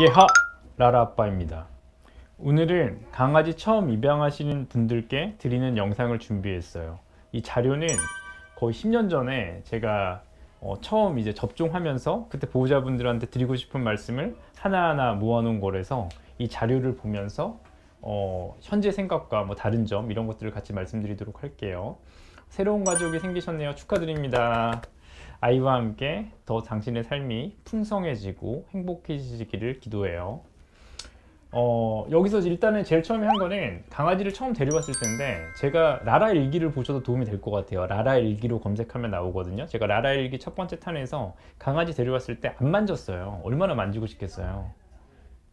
예하! 라라 아빠입니다. 오늘은 강아지 처음 입양하시는 분들께 드리는 영상을 준비했어요. 이 자료는 거의 10년 전에 제가 처음 이제 접종하면서 그때 보호자분들한테 드리고 싶은 말씀을 하나하나 모아놓은 거라서 이 자료를 보면서 현재 생각과 뭐 다른 점 이런 것들을 같이 말씀드리도록 할게요. 새로운 가족이 생기셨네요. 축하드립니다. 아이와 함께 더 당신의 삶이 풍성해지고 행복해지기를 기도해요. 여기서 일단은 제일 처음에 한 거는 강아지를 처음 데려왔을 때인데, 제가 라라 일기를 보셔도 도움이 될 것 같아요. 라라 일기로 검색하면 나오거든요. 제가 라라 일기 첫 번째 탄에서 강아지 데려왔을 때 안 만졌어요. 얼마나 만지고 싶겠어요.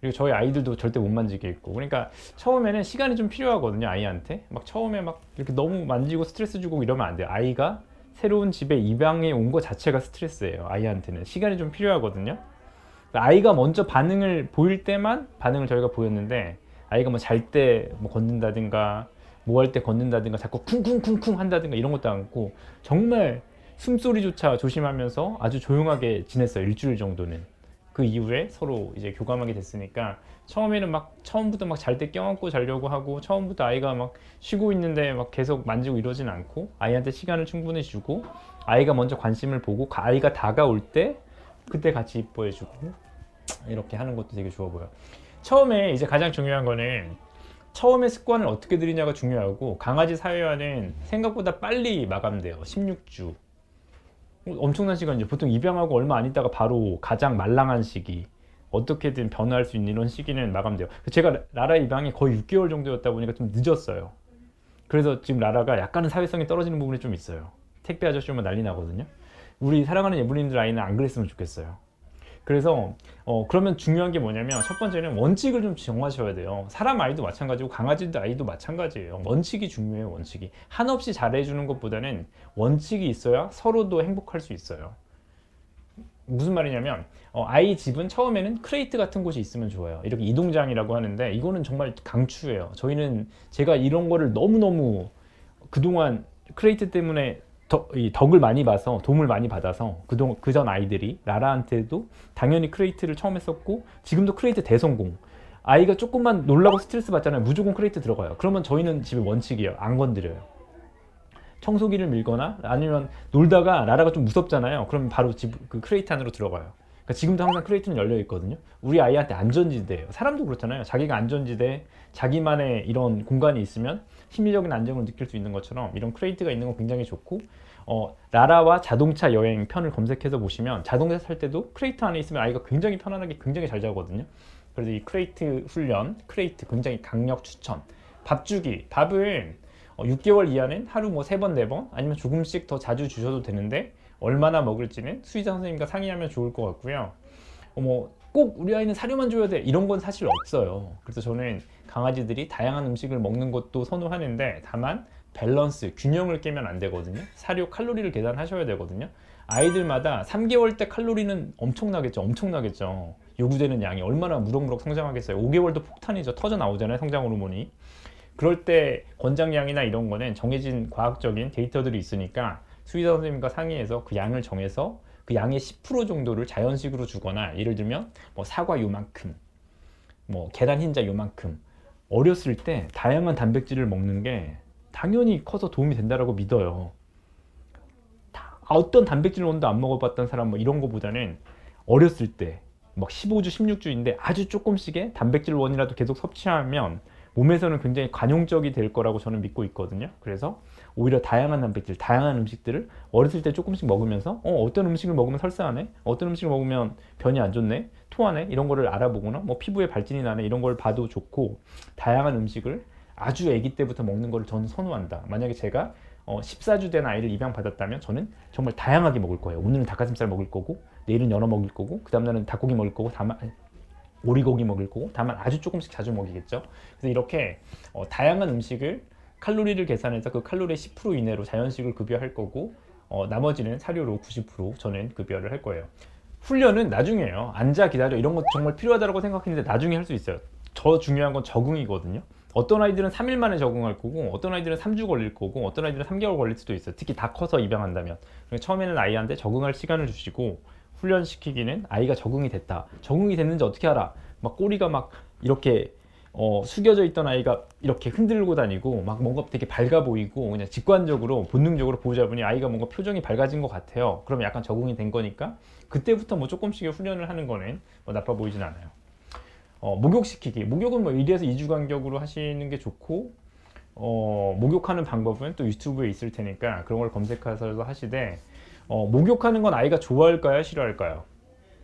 그리고 저희 아이들도 절대 못 만지게 했고, 그러니까 처음에는 시간이 좀 필요하거든요. 아이한테 막 처음에 막 이렇게 너무 만지고 스트레스 주고 이러면 안 돼요. 아이가 새로운 집에 입양해 온 거 자체가 스트레스예요. 아이한테는 시간이 좀 필요하거든요. 아이가 먼저 반응을 보일 때만 반응을 저희가 보였는데, 아이가 뭐 잘 때 뭐 걷는다든가 뭐 할 때 걷는다든가 자꾸 쿵쿵쿵쿵 한다든가 이런 것도 않고, 정말 숨소리조차 조심하면서 아주 조용하게 지냈어요. 일주일 정도는. 그 이후에 서로 이제 교감하게 됐으니까, 처음에는 막 처음부터 막 잘 때 껴안고 자려고 하고, 처음부터 아이가 막 쉬고 있는데 막 계속 만지고 이러진 않고, 아이한테 시간을 충분히 주고, 아이가 먼저 관심을 보고 아이가 다가올 때 그때 같이 이뻐해주고 이렇게 하는 것도 되게 좋아 보여. 처음에 이제 가장 중요한 거는 처음에 습관을 어떻게 들이냐가 중요하고, 강아지 사회화는 생각보다 빨리 마감돼요. 16주. 엄청난 시간이죠. 보통 입양하고 얼마 안 있다가 바로 가장 말랑한 시기, 어떻게든 변화할 수 있는 이런 시기는 마감돼요. 제가 라라 입양이 거의 6개월 정도였다 보니까 좀 늦었어요. 그래서 지금 라라가 약간은 사회성이 떨어지는 부분이 좀 있어요. 택배 아저씨 오면 난리 나거든요. 우리 사랑하는 예블린들 아이는 안 그랬으면 좋겠어요. 그래서 그러면 중요한 게 뭐냐면, 첫 번째는 원칙을 좀 정하셔야 돼요. 사람 아이도 마찬가지고 강아지도 아이도 마찬가지예요. 원칙이 중요해요. 원칙이 한없이 잘해주는 것보다는 원칙이 있어야 서로도 행복할 수 있어요. 무슨 말이냐면, 아이 집은 처음에는 크레이트 같은 곳이 있으면 좋아요. 이렇게 이동장이라고 하는데, 이거는 정말 강추예요. 저희는 제가 이런 거를 너무너무 그동안 크레이트 때문에 덕을 많이 봐서, 도움을 많이 받아서, 그전 아이들이 라라한테도 당연히 크레이트를 처음 했었고, 지금도 크레이트 대성공. 아이가 조금만 놀라고 스트레스 받잖아요. 무조건 크레이트 들어가요. 그러면 저희는 집에 원칙이에요. 안 건드려요. 청소기를 밀거나 아니면 놀다가 라라가 좀 무섭잖아요. 그럼 바로 그 크레이트 안으로 들어가요. 그러니까 지금도 항상 크레이트는 열려 있거든요. 우리 아이한테 안전지대예요. 사람도 그렇잖아요. 자기가 안전지대, 자기만의 이런 공간이 있으면 심리적인 안정을 느낄 수 있는 것처럼, 이런 크레이트가 있는 건 굉장히 좋고, 라라와 자동차 여행 편을 검색해서 보시면 자동차 탈 때도 크레이트 안에 있으면 아이가 굉장히 편안하게 굉장히 잘 자거든요. 그래서 이 크레이트 훈련, 크레이트 굉장히 강력 추천. 밥 주기, 밥은 6개월 이하는 하루 뭐 3번, 4번 아니면 조금씩 더 자주 주셔도 되는데, 얼마나 먹을지는 수의사 선생님과 상의하면 좋을 것 같고요. 꼭 우리 아이는 사료만 줘야 돼 이런 건 사실 없어요. 그래서 저는 강아지들이 다양한 음식을 먹는 것도 선호하는데, 다만 밸런스, 균형을 깨면 안 되거든요. 사료 칼로리를 계산하셔야 되거든요. 아이들마다 3개월 때 칼로리는 엄청나겠죠. 요구되는 양이 얼마나 무럭무럭 성장하겠어요. 5개월도 폭탄이죠. 터져 나오잖아요, 성장 호르몬이. 그럴 때 권장량이나 이런 거는 정해진 과학적인 데이터들이 있으니까, 수의사 선생님과 상의해서 그 양을 정해서 그 양의 10% 정도를 자연식으로 주거나, 예를 들면 뭐 사과 요만큼, 뭐 계란 흰자 요만큼, 어렸을 때 다양한 단백질을 먹는 게 당연히 커서 도움이 된다고 믿어요. 어떤 단백질 원도 안 먹어봤던 사람 뭐 이런 거보다는, 어렸을 때 막 15주, 16주인데 아주 조금씩의 단백질 원이라도 계속 섭취하면 몸에서는 굉장히 관용적이 될 거라고 저는 믿고 있거든요. 그래서 오히려 다양한 단백질, 다양한 음식들을 어렸을 때 조금씩 먹으면서, 어떤 음식을 먹으면 설사하네, 어떤 음식을 먹으면 변이 안 좋네, 토하네, 이런 거를 알아보거나, 뭐 피부에 발진이 나네, 이런 걸 봐도 좋고, 다양한 음식을 아주 아기 때부터 먹는 거를 저는 선호한다. 만약에 제가 14주 된 아이를 입양받았다면 저는 정말 다양하게 먹을 거예요. 오늘은 닭가슴살 먹을 거고, 내일은 연어 먹을 거고, 그 다음날은 닭고기 먹을 거고, 오리고기 먹을 거고, 다만 아주 조금씩 자주 먹이겠죠. 그래서 이렇게 다양한 음식을 칼로리를 계산해서 그 칼로리의 10% 이내로 자연식을 급여할 거고, 나머지는 사료로 90% 저는 급여를 할 거예요. 훈련은 나중에요. 앉아 기다려 이런 것 정말 필요하다고 생각했는데 나중에 할 수 있어요. 더 중요한 건 적응이거든요. 어떤 아이들은 3일 만에 적응할 거고, 어떤 아이들은 3주 걸릴 거고, 어떤 아이들은 3개월 걸릴 수도 있어요. 특히 다 커서 입양한다면. 처음에는 아이한테 적응할 시간을 주시고, 훈련시키기는 아이가 적응이 됐다. 적응이 됐는지 어떻게 알아? 막 꼬리가 막 이렇게 숙여져 있던 아이가 이렇게 흔들고 다니고 막 뭔가 되게 밝아 보이고 그냥 직관적으로 본능적으로 보호자분이 아이가 뭔가 표정이 밝아진 것 같아요. 그러면 약간 적응이 된 거니까 그때부터 뭐 조금씩의 훈련을 하는 거는 뭐 나빠 보이진 않아요. 목욕시키기. 목욕은 뭐 1에서 2주 간격으로 하시는 게 좋고 목욕하는 방법은 또 유튜브에 있을 테니까 그런 걸 검색해서 하시되 목욕하는 건 아이가 좋아할까요? 싫어할까요?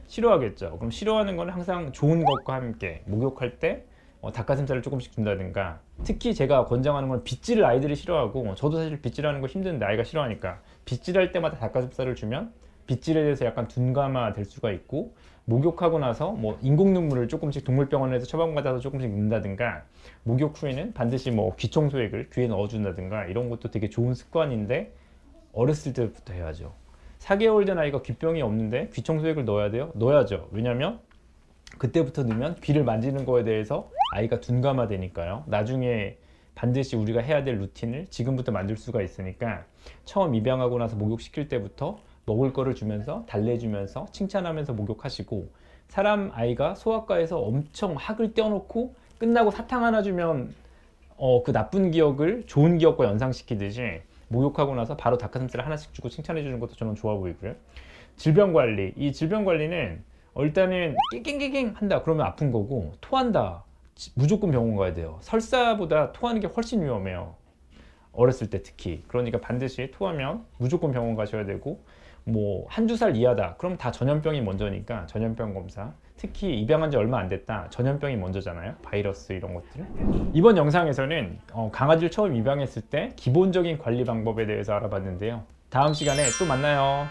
싫어하겠죠. 그럼 싫어하는 건 항상 좋은 것과 함께 목욕할 때 닭가슴살을 조금씩 준다든가 특히 제가 권장하는 건 빗질을 아이들이 싫어하고 저도 사실 빗질하는 거 힘든데 아이가 싫어하니까 빗질할 때마다 닭가슴살을 주면 빗질에 대해서 약간 둔감화 될 수가 있고 목욕하고 나서 뭐 인공 눈물을 조금씩 동물병원에서 처방받아서 조금씩 넣는다든가 목욕 후에는 반드시 뭐 귀청소액을 귀에 넣어준다든가 이런 것도 되게 좋은 습관인데 어렸을 때부터 해야죠. 4개월 된 아이가 귀병이 없는데 귀청소액을 넣어야 돼요? 넣어야죠. 왜냐면 그때부터 넣으면 귀를 만지는 거에 대해서 아이가 둔감화되니까요. 나중에 반드시 우리가 해야 될 루틴을 지금부터 만들 수가 있으니까 처음 입양하고 나서 목욕시킬 때부터 먹을 거를 주면서 달래주면서 칭찬하면서 목욕하시고 사람 아이가 소아과에서 엄청 학을 떼어놓고 끝나고 사탕 하나 주면 그 나쁜 기억을 좋은 기억과 연상시키듯이 목욕하고 나서 바로 닭가슴살 하나씩 주고 칭찬해 주는 것도 저는 좋아 보이고요. 질병관리. 이 질병관리는 일단은 낑낑낑낑 한다 그러면 아픈 거고 토한다 무조건 병원 가야 돼요. 설사보다 토하는 게 훨씬 위험해요. 어렸을 때 특히. 그러니까 반드시 토하면 무조건 병원 가셔야 되고 뭐 한두 살 이하다 그럼 다 전염병이 먼저니까 전염병 검사 특히 입양한 지 얼마 안 됐다 전염병이 먼저잖아요. 바이러스 이런 것들. 이번 영상에서는 강아지를 처음 입양했을 때 기본적인 관리 방법에 대해서 알아봤는데요. 다음 시간에 또 만나요.